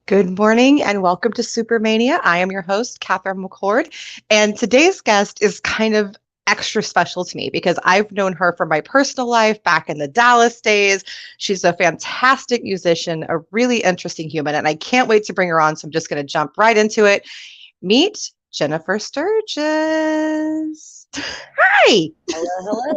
Good morning and welcome to Supermania. I am your host, Catherine McCord, and today's guest is kind of extra special to me because I've known her from my personal life back in the Dallas days. She's a fantastic musician, a really interesting human, and I can't wait to bring her on. So I'm just going to jump right into it. Meet Jennifer Sturges. Hi. Hello.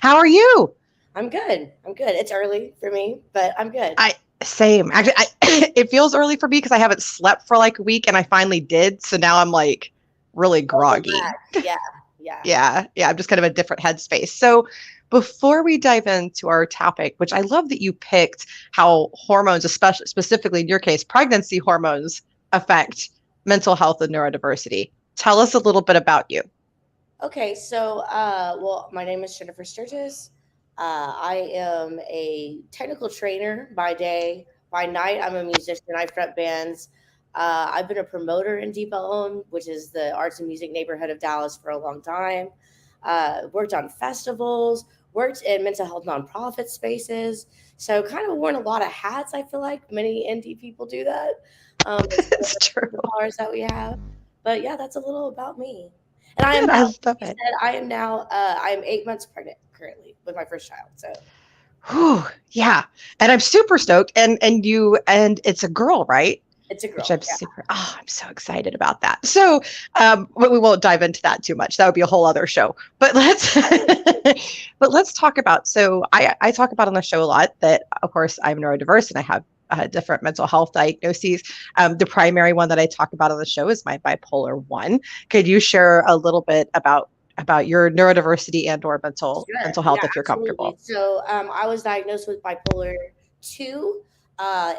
How are you? I'm good. I'm good. It's early for me, but I'm good. Same. Actually, it feels early for me because I haven't slept for like a week and I finally did. So now I'm like really groggy. Yeah, yeah. Yeah. I'm just kind of a different headspace. So before we dive into our topic, which I love that you picked how hormones, especially specifically in your case, pregnancy hormones affect mental health and neurodiversity. Tell us a little bit about you. Okay, so well, my name is Jennifer Sturges. I am a technical trainer by day. By night, I'm a musician. I front bands. I've been a promoter in Deep Ellum, which is the arts and music neighborhood of Dallas, for a long time. Worked on festivals, worked in mental health nonprofit spaces. So kind of worn a lot of hats. I feel like many indie people do that. It's true. The powers that we have. But yeah, that's a little about me. And I am Good. now, I like love you it. said, I am 8 months pregnant currently with my first child. So Whew, yeah. And I'm super stoked. And it's a girl, right? it's a Which girl. I'm super, I'm so excited about that. So, we won't dive into that too much. That would be a whole other show. But let's talk about. So, I talk about on the show a lot that, of course, I'm neurodiverse and I have different mental health diagnoses. The primary one that I talk about on the show is my bipolar one. Could you share a little bit about your neurodiversity and or Sure. mental Yeah, health if you're absolutely. comfortable? So I was diagnosed with bipolar 2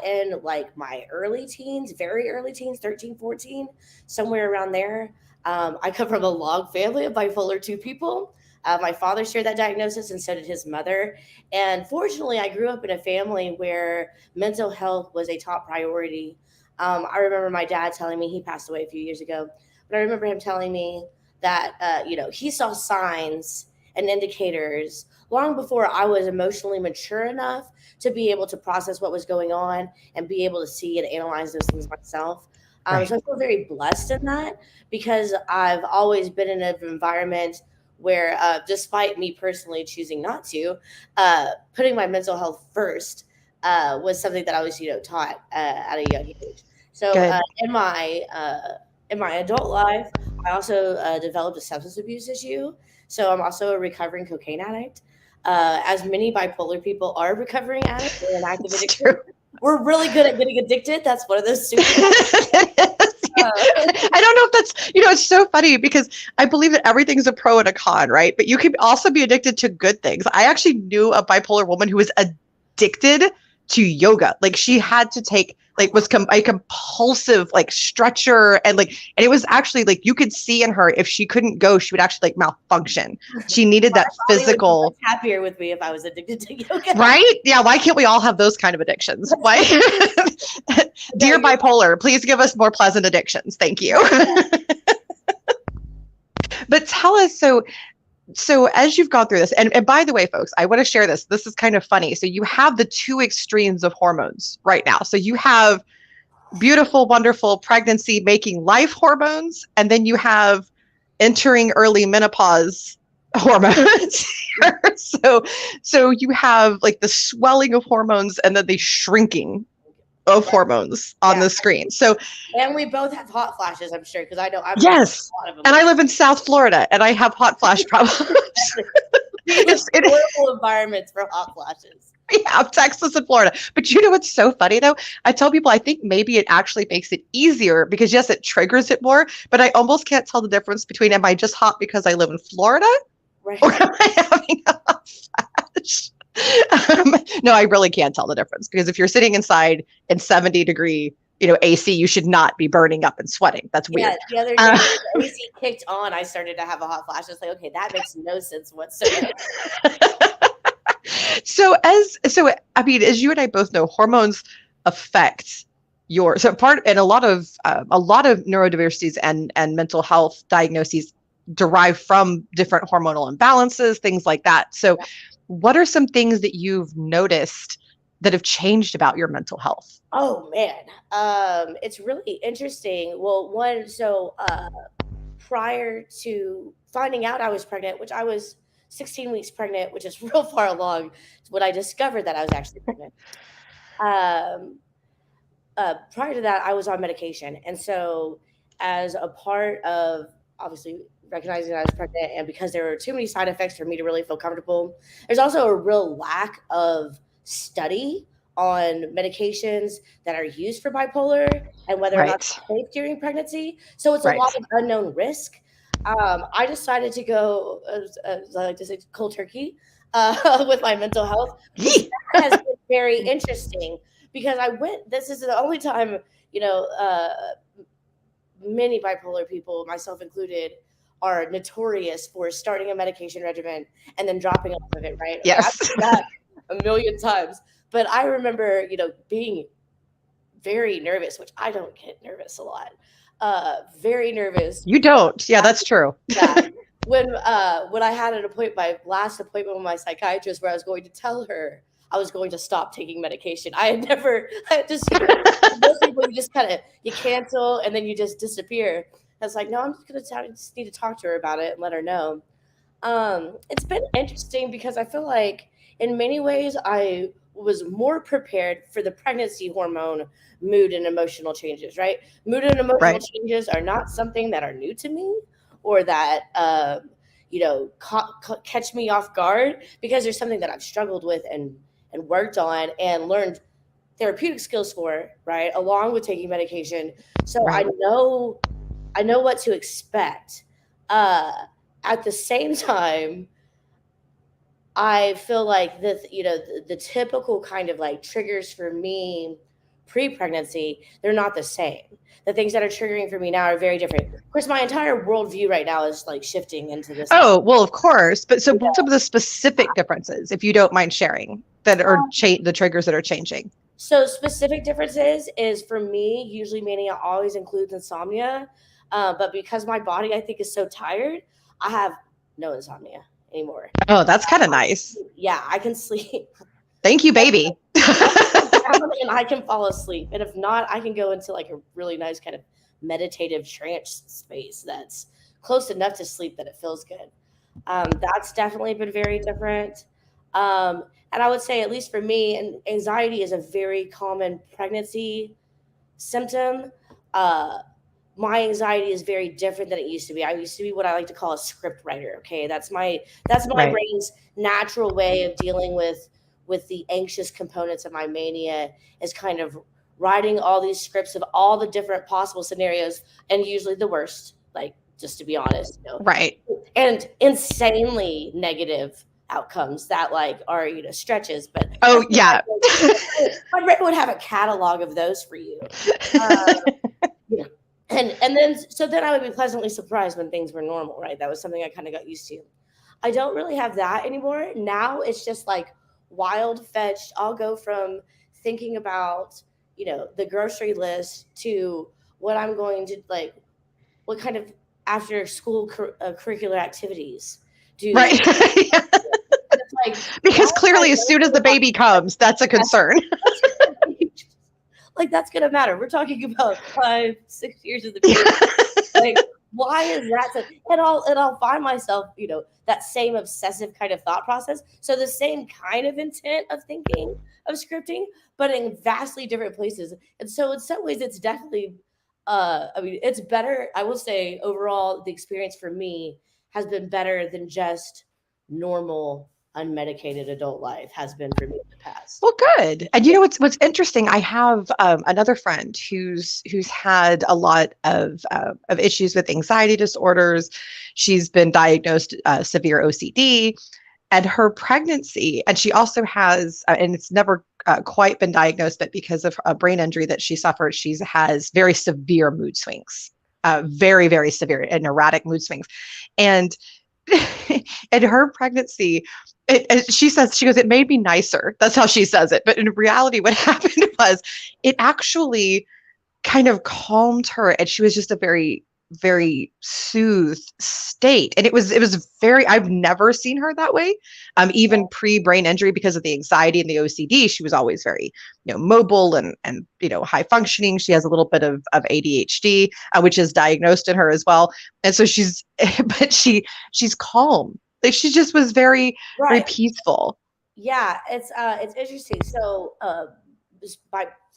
in like my early teens, very early teens, 13, 14, somewhere around there. I come from a long family of bipolar 2 people. My father shared that diagnosis and so did his mother. And fortunately, I grew up in a family where mental health was a top priority. I remember my dad telling me, he passed away a few years ago, but I remember him telling me that he saw signs and indicators long before I was emotionally mature enough to be able to process what was going on and be able to see and analyze those things myself. So Right. I feel very blessed in that because I've always been in an environment where, despite me personally choosing not to, putting my mental health first was something that I was, taught at a young age. So Good. in my adult life, I also developed a substance abuse issue. So I'm also a recovering cocaine addict. As many bipolar people are recovering addicts or an active It's addiction, true. we're really good at getting addicted. That's one of those superpowers. I don't know if that's, it's so funny because I believe that everything's a pro and a con, right? But you can also be addicted to good things. I actually knew a bipolar woman who was addicted to yoga. Like she had to take, like, was a compulsive, like, stretcher. And it was actually like you could see in her if she couldn't go, she would actually like malfunction. She needed My that body would be much physical. happier with me if I was addicted to yoga. Right? Yeah. Why can't we all have those kind of addictions? Why? No, Dear you're bipolar, please give us more pleasant addictions. Thank you. But tell us, so as you've gone through this, and by the way, folks, I want to share this. This is kind of funny. So you have the two extremes of hormones right now. So you have beautiful, wonderful pregnancy making life hormones, and then you have entering early menopause hormones. so so you have like the swelling of hormones and then the shrinking of right. hormones on Yeah. the screen. So And we both have hot flashes, I'm sure, because I know I'm having yes. a lot of them And I lately. live in South Florida and I have hot flash problems. We live it, in horrible environments for hot flashes. yeah, Texas and Florida. But you know what's so funny though? I tell people I think maybe it actually makes it easier because yes, it triggers it more, but I almost can't tell the difference between am I just hot because I live in Florida or Right. am I having a hot flash? No, I really can't tell the difference because if you're sitting inside in 70-degree, AC, you should not be burning up and sweating. That's Yeah, weird. the other day Uh, when the AC kicked on, I started to have a hot flash. It's like, okay, that makes no sense whatsoever. so I mean, as you and I both know, hormones affect your so part and a lot of neurodiversities and mental health diagnoses derive from different hormonal imbalances, things like that. So, what are some things that you've noticed that have changed about your mental health? Oh man, it's really interesting. Well, prior to finding out I was pregnant, which I was 16 weeks pregnant, which is real far along, when I discovered that I was actually pregnant. Um, Prior to that, I was on medication, and so as a part of obviously recognizing that I was pregnant, and because there were too many side effects for me to really feel comfortable, there's also a real lack of study on medications that are used for bipolar and whether or not Right. they're safe during pregnancy. So it's a Right. lot of unknown risk. I decided to go, as I like to say, cold turkey with my mental health, which Yee. has been very interesting because this is the only time, you know, many bipolar people, myself included, are notorious for starting a medication regimen and then dropping off of it, right? Okay, I've Yes. done that a million times. But I remember, being very nervous, which I don't get nervous a lot. Very nervous. You don't. Yeah, that's true. Yeah. When I had my last appointment with my psychiatrist where I was going to tell her I was going to stop taking medication. I just, most people you just you cancel and then you just disappear. I was like, no, I'm just need to talk to her about it and let her know. It's been interesting because I feel like in many ways I was more prepared for the pregnancy hormone mood and emotional changes, right? Mood and emotional Right. changes are not something that are new to me or that, catch me off guard because there's something that I've struggled with and worked on and learned therapeutic skills for, right? Along with taking medication. So Right. I know what to expect. At the same time, I feel like the typical kind of like triggers for me pre-pregnancy, they're not the same. The things that are triggering for me now are very different. Of course, my entire worldview right now is like shifting into this. Oh, well, of course. But so what are some of the specific differences, if you don't mind sharing, that are the triggers that are changing? So specific differences is for me, usually mania always includes insomnia. But because my body, I think, is so tired, I have no insomnia anymore. Oh, that's kind of nice. Yeah, I can sleep. Thank you, baby. And I can fall asleep. And if not, I can go into like a really nice kind of meditative trance space that's close enough to sleep that it feels good. That's definitely been very different. And I would say, at least for me, and anxiety is a very common pregnancy symptom. My anxiety is very different than it used to be. I used to be what I like to call a script writer. Okay, that's my Right. brain's natural way of dealing with the anxious components of my mania, is kind of writing all these scripts of all the different possible scenarios, and usually the worst, like, just to be honest, Right. and insanely negative outcomes that like are stretches. But Oh, yeah. my brain would have a catalog of those for you. Yeah. And then I would be pleasantly surprised when things were normal, right? That was something I kind of got used to. I don't really have that anymore. Now it's just like wild fetched. I'll go from thinking about, the grocery list to what I'm going to like, what kind of after school curricular activities do. Right. It's like, Because clearly, as soon as the baby comes, that's a concern. like, that's gonna matter. We're talking about 5-6 years of the baby. Like, why is that and I'll find myself, that same obsessive kind of thought process. So the same kind of intent of thinking of scripting, but in vastly different places. And so in some ways it's definitely it's better. I will say overall the experience for me has been better than just normal unmedicated adult life has been for me in the past. Well, good. And what's interesting? I have another friend who's had a lot of issues with anxiety disorders. She's been diagnosed severe OCD, and her pregnancy, and she also has, and it's never quite been diagnosed, but because of a brain injury that she suffered, she has very severe mood swings, very, very severe and erratic mood swings, and in her pregnancy, she goes, it made me nicer. That's how she says it. But in reality, what happened was it actually kind of calmed her. And she was just a very very soothed state. And it was very, I've never seen her that way. Even pre-brain injury, because of the anxiety and the OCD, she was always very, mobile and, high functioning. She has a little bit of ADHD, which is diagnosed in her as well. And so but she's calm. Like she just was very, very Right. peaceful. Yeah, it's interesting. So,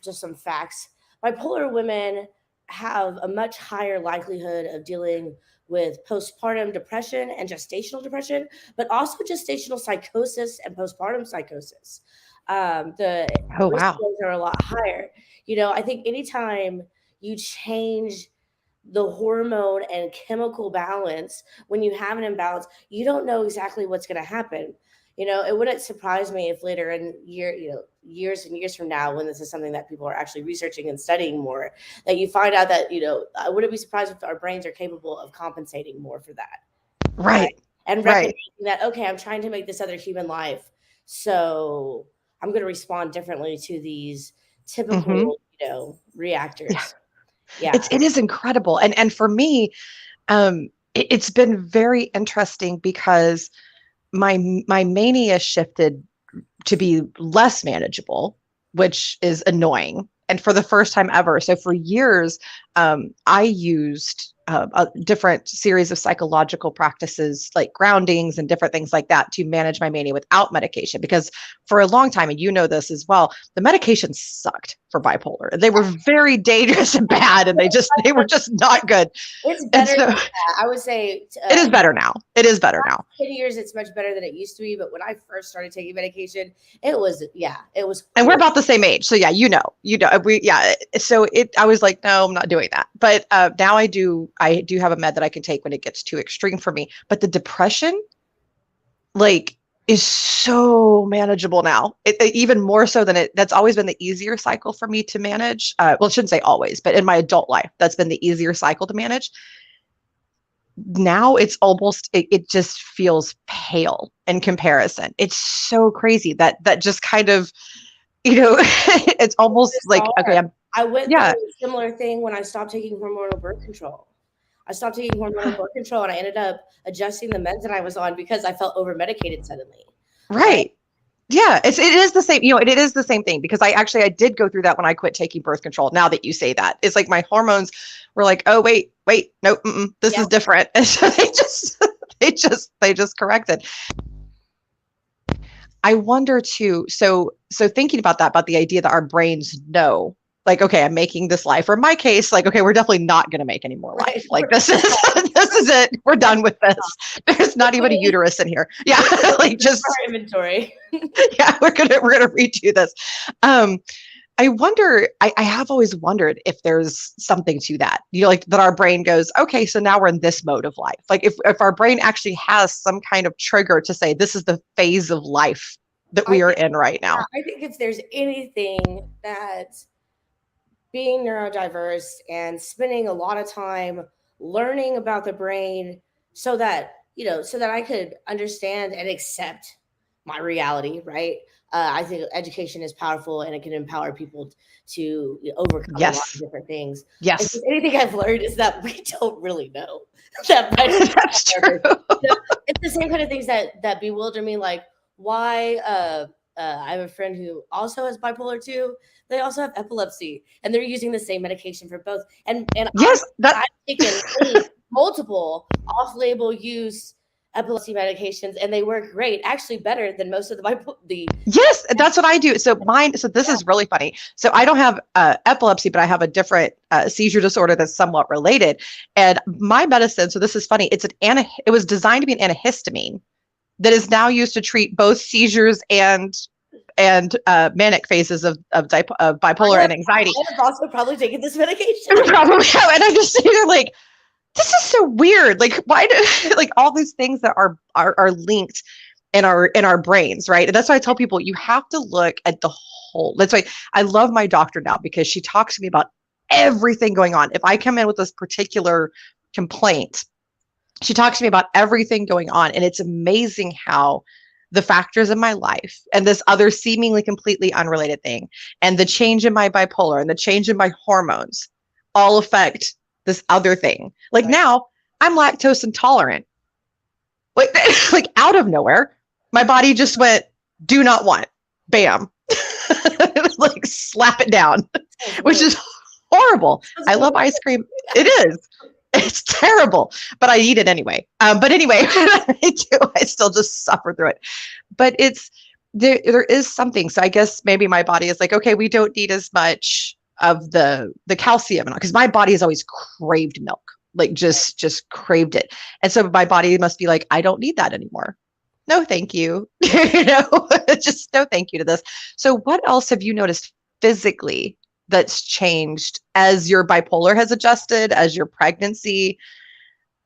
just some facts, bipolar women have a much higher likelihood of dealing with postpartum depression and gestational depression, but also gestational psychosis and postpartum psychosis. The Oh, risk wow. levels are a lot higher. I think anytime you change the hormone and chemical balance, when you have an imbalance, you don't know exactly what's going to happen. It wouldn't surprise me if later in years and years from now, when this is something that people are actually researching and studying more, that you find out that, I wouldn't be surprised if our brains are capable of compensating more for that. Right. Right. And Right. recognizing that, okay, I'm trying to make this other human life. So I'm going to respond differently to these Hmm. typical, Yeah. reactors. Yeah. It is incredible. And for me, it's been very interesting because my mania shifted to be less manageable, which is annoying. And for the first time ever. So for years, I used a different series of psychological practices like groundings and different things like that to manage my mania without medication. Because for a long time, and you know this as well, the medications sucked for bipolar. They were very dangerous and bad, and they were just not good. It's And better so than that. I would say it is better now. It is better now. 10 years, it's much better than it used to be. But when I first started taking medication, it was And we're cool. about the same age. So yeah, I was like, no, I'm not doing that. But now I do have a med that I can take when it gets too extreme for me. But the depression, like, is so manageable now. Even more so than that's always been the easier cycle for me to manage. Well, I shouldn't say always, but in my adult life, that's been the easier cycle to manage. Now it's almost, it just feels pale in comparison. It's so crazy that just kind of, it's almost like, okay, I went through yeah, a similar thing when I stopped taking hormonal birth control. I stopped taking hormonal birth control, and I ended up adjusting the meds that I was on because I felt over medicated suddenly. Right. right. Yeah, it is the same, it is the same thing because I did go through that when I quit taking birth control. Now that you say that, it's like my hormones were like, oh, wait, no, this Yeah. is different. And so they just corrected. I wonder too. So thinking about that, about the idea that our brains know, like, okay, I'm making this life. Or in my case, like, okay, we're definitely not going to make any more life. Like this is this is it. We're done with this. There's not even a uterus in here. Yeah, like just our inventory. yeah, we're gonna redo this. I wonder. I have always wondered if there's something to that. Like that our brain goes, okay, so now we're in this mode of life. Like if our brain actually has some kind of trigger to say this is the phase of life that we are in right now. I think if there's anything that being neurodiverse and spending a lot of time learning about the brain so that I could understand and accept my reality, right? I think education is powerful and it can empower people to overcome a lot of Yes. different things. Yes. If anything I've learned is that we don't really know that That's true. it's the same kind of things that bewilder me, like why I have a friend who also has bipolar 2. They also have epilepsy, and they're using the same medication for both. And Yes, I've taken multiple off-label use epilepsy medications, and they work great, actually better than most of the. Yes, that's what I do. So this is really funny. So I don't have epilepsy, but I have a different seizure disorder that's somewhat related. And my medicine, so this is funny, it was designed to be an antihistamine that is now used to treat both seizures and manic phases of bipolar and anxiety. I have also probably taken this medication. Probably have, and I'm just sitting there like, this is so weird. Like, why do like all these things that are linked in our brains, right? And that's why I tell people you have to look at the whole. That's why I love my doctor now because she talks to me about everything going on. If I come in with this particular complaint, she talks to me about everything going on, and it's amazing how the factors in my life and this other seemingly completely unrelated thing and the change in my bipolar and the change in my hormones all affect this other thing. Like Right. now I'm lactose intolerant. Like, like out of nowhere, my body just went, do not want. Bam. Like slap it down, which is horrible. I love ice cream. It is. It's terrible, but I eat it anyway. But anyway, I still just suffer through it. But there is something. So I guess maybe my body is like, okay, we don't need as much of the calcium, because my body has always craved milk, like just craved it. And so my body must be like, I don't need that anymore. No, thank you. Just no thank you to this. So what else have you noticed physically that's changed as your bipolar has adjusted, as your pregnancy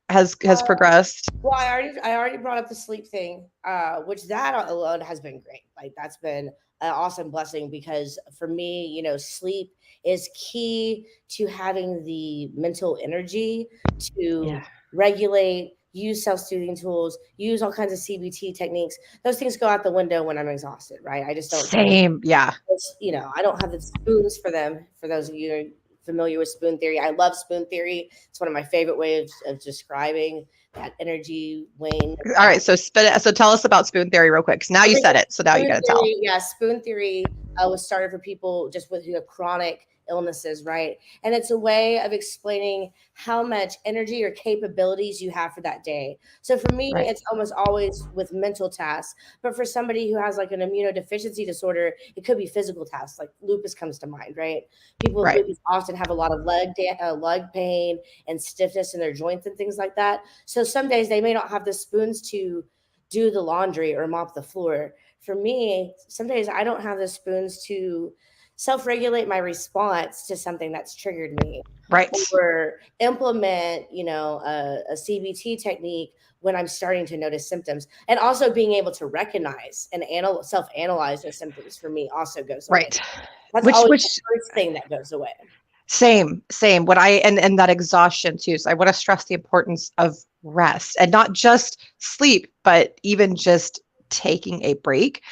has progressed? Well, I already brought up the sleep thing, which that alone has been great. Like that's been an awesome blessing because for me, sleep is key to having the mental energy to regulate, use self-soothing tools, use all kinds of CBT techniques. Those things go out the window when I'm exhausted, right? I just don't. Same, yeah. I don't have the spoons for them. For those of you who are familiar with spoon theory, I love spoon theory. It's one of my favorite ways of describing that energy wane. All right, so tell us about spoon theory real quick. Now you said it, so now you got to tell. Yeah, spoon theory was started for people just with chronic illnesses, right? And it's a way of explaining how much energy or capabilities you have for that day. So for me, it's almost always with mental tasks, but for somebody who has like an immunodeficiency disorder, it could be physical tasks, like lupus comes to mind, right? People with lupus often have a lot of leg pain and stiffness in their joints and things like that. So some days they may not have the spoons to do the laundry or mop the floor. For me, some days I don't have the spoons to self-regulate my response to something that's triggered me, or implement, a CBT technique when I'm starting to notice symptoms, and also being able to recognize and self-analyze those symptoms for me also goes away. That's always the first thing that goes away. Same. What and that exhaustion too. So I want to stress the importance of rest, and not just sleep, but even just taking a break.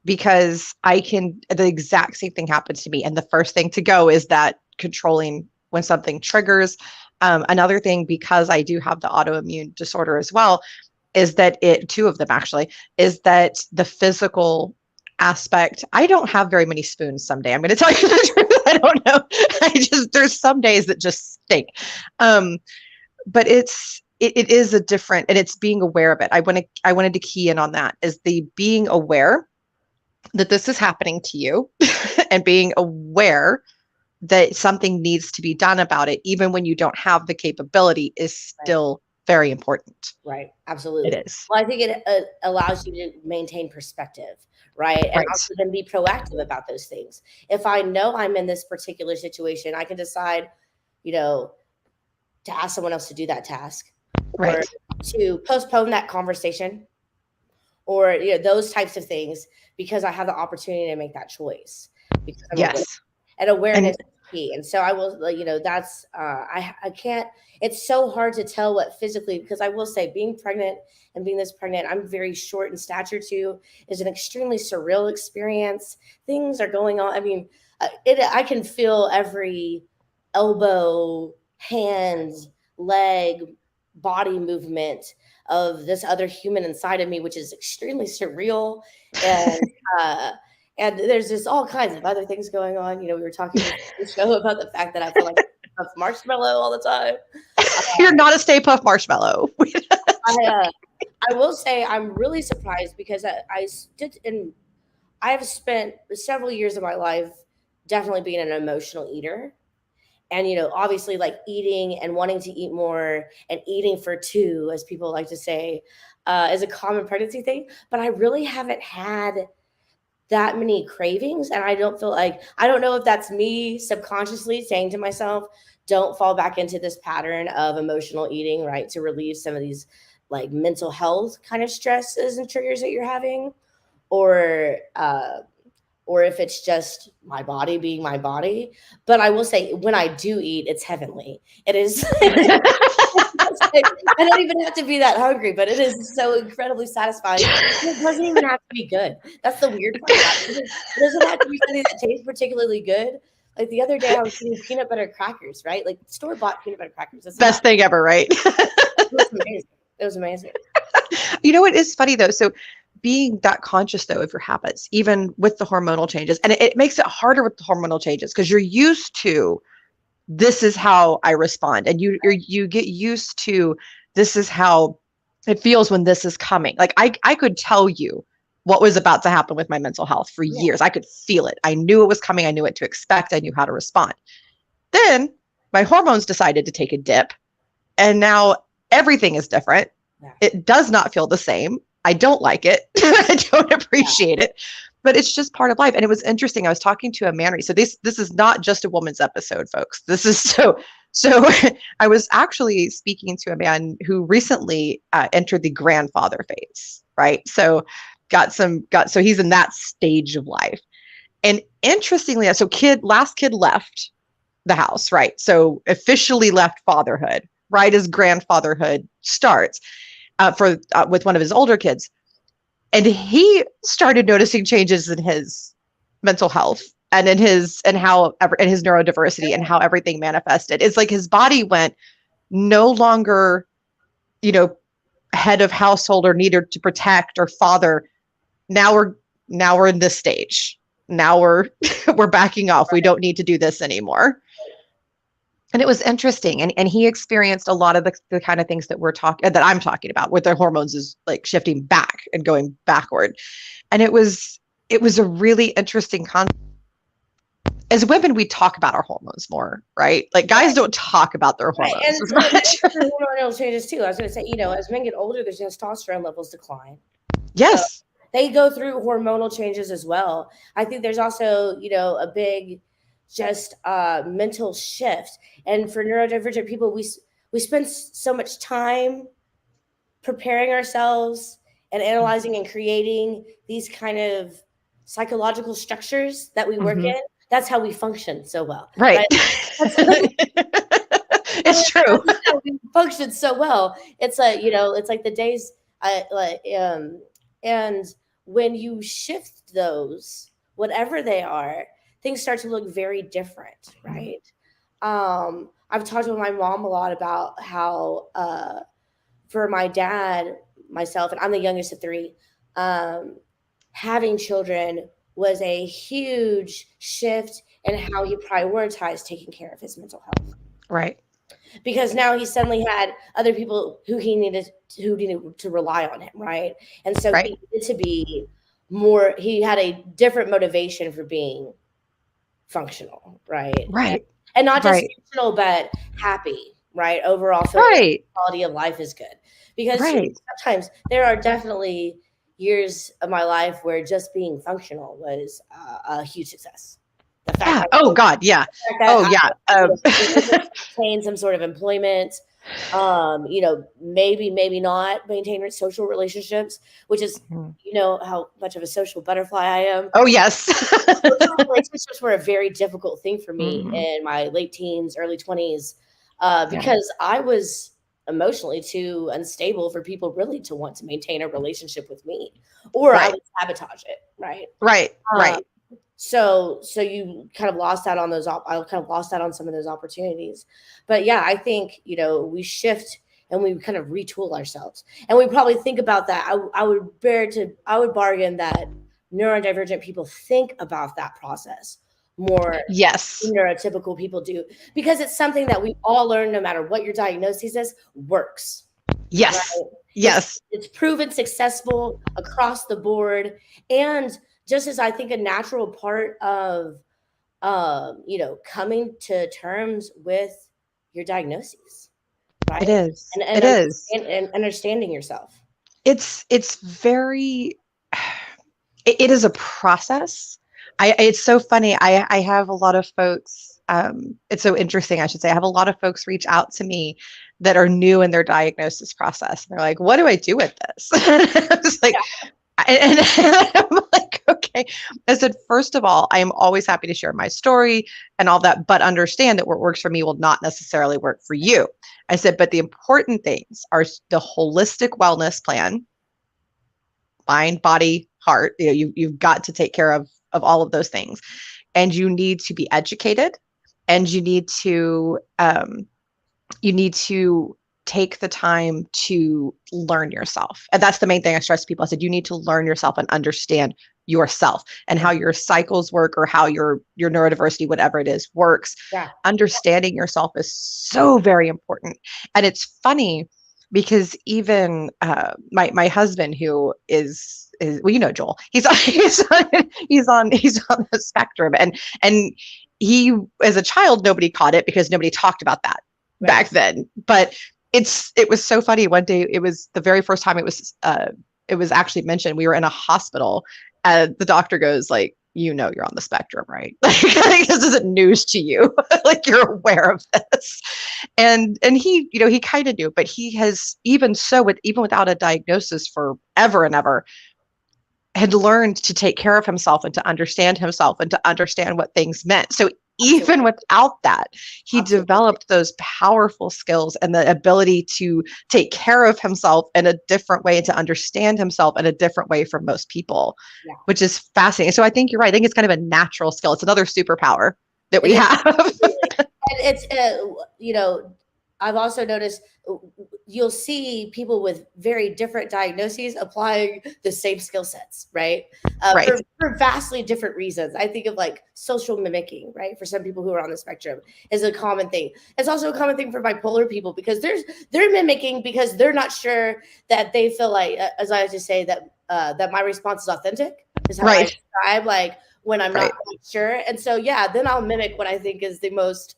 Because the exact same thing happened to me. And the first thing to go is that controlling when something triggers. Another thing, because I do have the autoimmune disorder as well, is that two of them actually, is that the physical aspect. I don't have very many spoons someday. I'm going to tell you the truth. I don't know. There's some days that just stink. But it is a different, and it's being aware of it. I wanted to key in on that, is the being aware that this is happening to you and being aware that something needs to be done about it, even when you don't have the capability, is still very important. Right. Absolutely. It is. Well, I think it allows you to maintain perspective, right? And also then be proactive about those things. If I know I'm in this particular situation, I can decide, to ask someone else to do that task, or to postpone that conversation, or those types of things, because I have the opportunity to make that choice. Because I'm aware. And awareness is key. And so I will, that's I can't. It's so hard to tell what physically, because I will say, being pregnant and being this pregnant, I'm very short in stature too, is an extremely surreal experience. Things are going on. I mean, I can feel every elbow, hand, leg, body movement of this other human inside of me, which is extremely surreal. And there's just all kinds of other things going on. We were talking on the show about the fact that I feel like a puff marshmallow all the time. You're not a Stay Puft Marshmallow. I will say I'm really surprised, because I have spent several years of my life definitely being an emotional eater. And, obviously, like eating and wanting to eat more and eating for two, as people like to say, is a common pregnancy thing. But I really haven't had that many cravings. And I don't know if that's me subconsciously saying to myself, don't fall back into this pattern of emotional eating, right? To relieve some of these like mental health kind of stresses and triggers that you're having, or if it's just my body being my body. But I will say, when I do eat, it's heavenly. It is. I don't even have to be that hungry, but it is so incredibly satisfying. It doesn't even have to be good. That's the weird part. It doesn't have to be something that tastes particularly good, Like the other day, I was eating peanut butter crackers, right? Like store-bought peanut butter crackers. That's Best thing ever, right? It was amazing. It was amazing. You know what is funny though? So being that conscious though of your habits, even with the hormonal changes, and it makes it harder with the hormonal changes because you're used to this is how I respond, and you get used to this is how it feels when this is coming. Like I could tell you what was about to happen with my mental health for years. I could feel it. I knew it was coming. I knew what to expect. I knew how to respond. Then my hormones decided to take a dip, and now everything is different. Yeah. It does not feel the same. I don't like it. I don't appreciate it, but it's just part of life. And it was interesting. I was talking to a man. So this is not just a woman's episode, folks. This is so I was actually speaking to a man who recently entered the grandfather phase, right? So so he's in that stage of life. And interestingly, so last kid left the house, right? So officially left fatherhood, right as grandfatherhood starts with one of his older kids. And he started noticing changes in his mental health and in his neurodiversity and how everything manifested. It's like his body went no longer, head of household or needed to protect or father. Now we're in this stage. Now we're backing off. We don't need to do this anymore. And it was interesting. And he experienced a lot of the kind of things that I'm talking about with their hormones is like shifting back and going backward. And it was a really interesting concept. As women, we talk about our hormones more, right? Like guys don't talk about their hormones as much. And hormonal changes too. I was going to say, as men get older, their testosterone levels decline. Yes. So they go through hormonal changes as well. I think there's also, a big just mental shift. And for neurodivergent people, we spend so much time preparing ourselves and analyzing and creating these kind of psychological structures that we work in. That's how we function so well. Right? It's true. We function so well. It's it's like the days and when you shift those, whatever they are, things start to look very different, right? I've talked with my mom a lot about how for my dad, myself, and I'm the youngest of three, having children was a huge shift in how he prioritized taking care of his mental health. Right. Because now he suddenly had other people who needed to rely on him, right? And so he needed to be more, he had a different motivation for being functional, right? Right. And not just functional, but happy, right? Overall, quality of life is good. Because sometimes there are definitely years of my life where just being functional was a huge success. The fact maintain some sort of employment, maybe not maintain social relationships, which is, how much of a social butterfly I am. Oh, yes. Relationships were a very difficult thing for me in my late teens, early 20s, because I was emotionally too unstable for people really to want to maintain a relationship with me, or I would sabotage it. Right. So you kind of lost out on those. I kind of lost out on some of those opportunities. But yeah, I think, we shift and we kind of retool ourselves, and we probably think about that. I would bargain that neurodivergent people think about that process more than neurotypical people do, because it's something that we all learn, no matter what your diagnosis is, works. Yes. Right? Yes. It's proven successful across the board. And just as I think a natural part of, coming to terms with your diagnosis, right? It is. And understanding yourself. It's very, it is a process. It's so funny. I have a lot of folks, it's so interesting, I should say. I have a lot of folks reach out to me that are new in their diagnosis process. And they're like, what do I do with this? I was like, and I'm like, okay. I said, first of all, I am always happy to share my story and all that, but understand that what works for me will not necessarily work for you. I said, but the important things are the holistic wellness plan, mind, body, heart. You've got to take care of all of those things, and you need to be educated, and you need to take the time to learn yourself. And that's the main thing I stress to people. I said, you need to learn yourself and understand yourself and how your cycles work, or how your neurodiversity, whatever it is, works. Yeah. Understanding yourself is so very important. And it's funny because even my husband, who is well, you know, Joel, he's on the spectrum, and he, as a child, nobody caught it because nobody talked about that back then. But it was so funny. One day, it was the very first time it was actually mentioned. We were in a hospital, and the doctor goes like, you're on the spectrum, right? Like, this isn't news to you. Like, you're aware of this. And he, he kind of knew, but he has, even without a diagnosis, forever and ever, had learned to take care of himself and to understand himself and to understand what things meant. So even without that, he developed those powerful skills and the ability to take care of himself in a different way, and to understand himself in a different way from most people, which is fascinating. So I think you're right. I think it's kind of a natural skill. It's another superpower that we have. And it's, I've also noticed you'll see people with very different diagnoses applying the same skill sets, right? For vastly different reasons. I think of like social mimicking, right? For some people who are on the spectrum is a common thing. It's also a common thing for bipolar people, because they're mimicking because they're not sure that they feel like, as I like to say, that my response is authentic, is how I describe, like, when I'm not quite sure. And so, then I'll mimic what I think is the most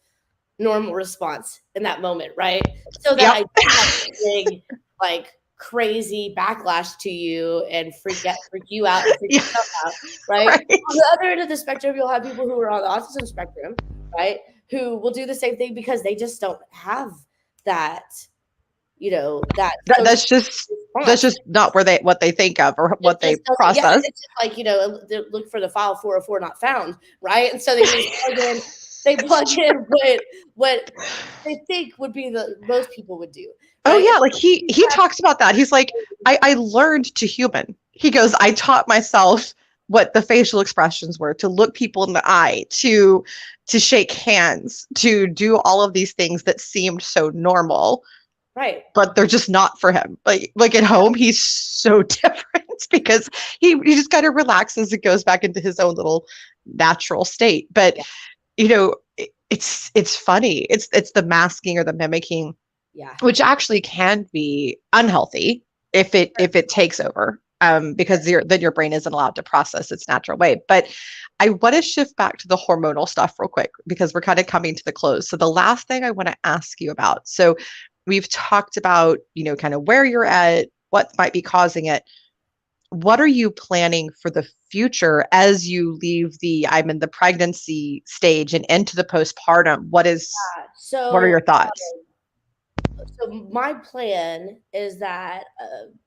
normal response in that moment, right? So that I don't have to bring like crazy backlash to you and freak you out and freak yourself out, right? On the other end of the spectrum, you'll have people who are on the autism spectrum, right, who will do the same thing because they just don't have that, that's just not what they think of or what they process. Yeah, it's just like, they look for the file 404 not found, right? And so they just plug in what they think would be the most people would do. Right? Oh yeah, like he talks about that. He's like, I learned to human. He goes, I taught myself what the facial expressions were, to look people in the eye, to shake hands, to do all of these things that seemed so normal. Right. But they're just not for him. Like at home, he's so different because he just kind of relaxes and goes back into his own little natural state. But it's funny. It's the masking or the mimicking, which actually can be unhealthy if it takes over, because then your brain isn't allowed to process its natural way. But I want to shift back to the hormonal stuff real quick, because we're kind of coming to the close. So the last thing I want to ask you about, so we've talked about, kind of where you're at, what might be causing it. What are you planning for the future as you leave I'm in the pregnancy stage and into the postpartum? What are your thoughts? So my plan is that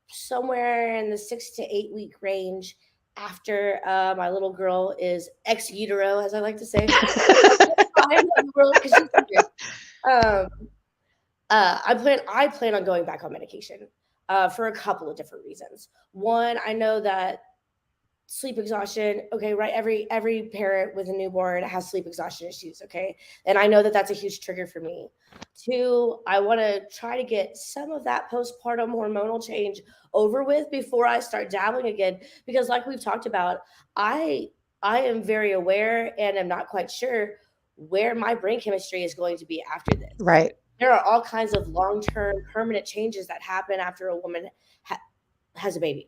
somewhere in the 6 to 8 week range, after my little girl is ex utero, as I like to say, I plan on going back on medication for a couple of different reasons. One, I know that sleep exhaustion, okay, right? Every parent with a newborn has sleep exhaustion issues, okay? And I know that that's a huge trigger for me. Two, I want to try to get some of that postpartum hormonal change over with before I start dabbling again, because like we've talked about, I am very aware and I'm not quite sure where my brain chemistry is going to be after this. Right. There are all kinds of long-term permanent changes that happen after a woman has a baby.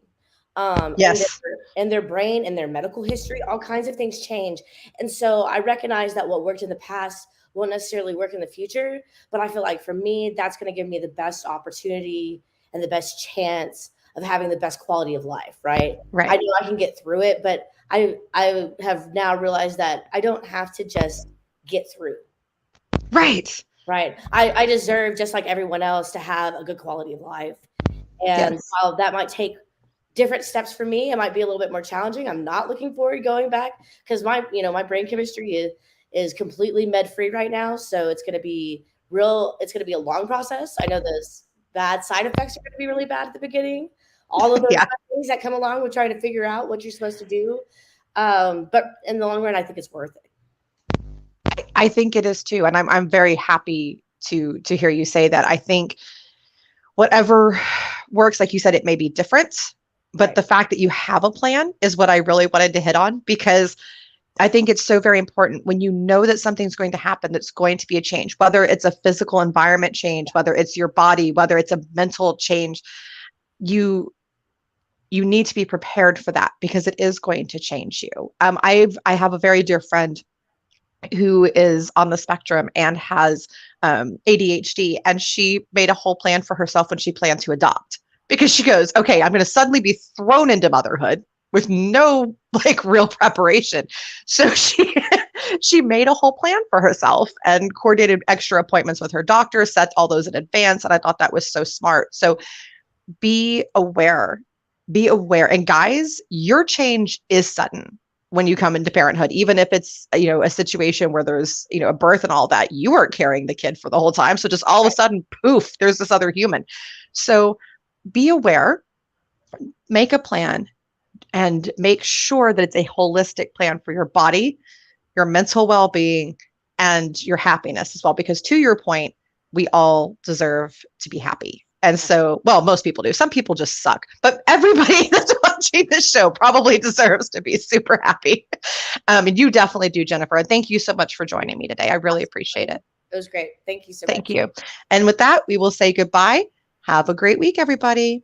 Yes. In their brain and their medical history, all kinds of things change. And so I recognize that what worked in the past won't necessarily work in the future. But I feel like for me, that's going to give me the best opportunity and the best chance of having the best quality of life, right? I know I can get through it, but I have now realized that I don't have to just get through. Right. Right. I deserve, just like everyone else, to have a good quality of life. And while that might take different steps for me, it might be a little bit more challenging. I'm not looking forward to going back because my brain chemistry is completely med free right now. So it's going to be a long process. I know those bad side effects are going to be really bad at the beginning. all of those Yeah. things that come along with trying to figure out what you're supposed to do. But in the long run, I think it's worth it. I think it is too. And I'm very happy to hear you say that. I think whatever works, like you said, it may be different, but Right. the fact that you have a plan is what I really wanted to hit on, because I think it's so very important when you know that something's going to happen, that's going to be a change, whether it's a physical environment change, whether it's your body, whether it's a mental change, you you need to be prepared for that because it is going to change you. I have a very dear friend who is on the spectrum and has ADHD, and she made a whole plan for herself when she planned to adopt, because she goes, okay, I'm going to suddenly be thrown into motherhood with no like real preparation. So she made a whole plan for herself and coordinated extra appointments with her doctor, set all those in advance, and I thought that was so smart. So be aware, be aware. And guys, your change is sudden when you come into parenthood, even if it's, a situation where there's, a birth and all that, you weren't carrying the kid for the whole time. So just all of a sudden, poof, there's this other human. So be aware, make a plan, and make sure that it's a holistic plan for your body, your mental well-being, and your happiness as well. Because to your point, we all deserve to be happy. And so, well, most people do. Some people just suck, but everybody that's watching this show probably deserves to be super happy. And you definitely do, Jennifer. And thank you so much for joining me today. I really appreciate it. It was great. Thank you so much. Thank you. And with that, we will say goodbye. Have a great week, everybody.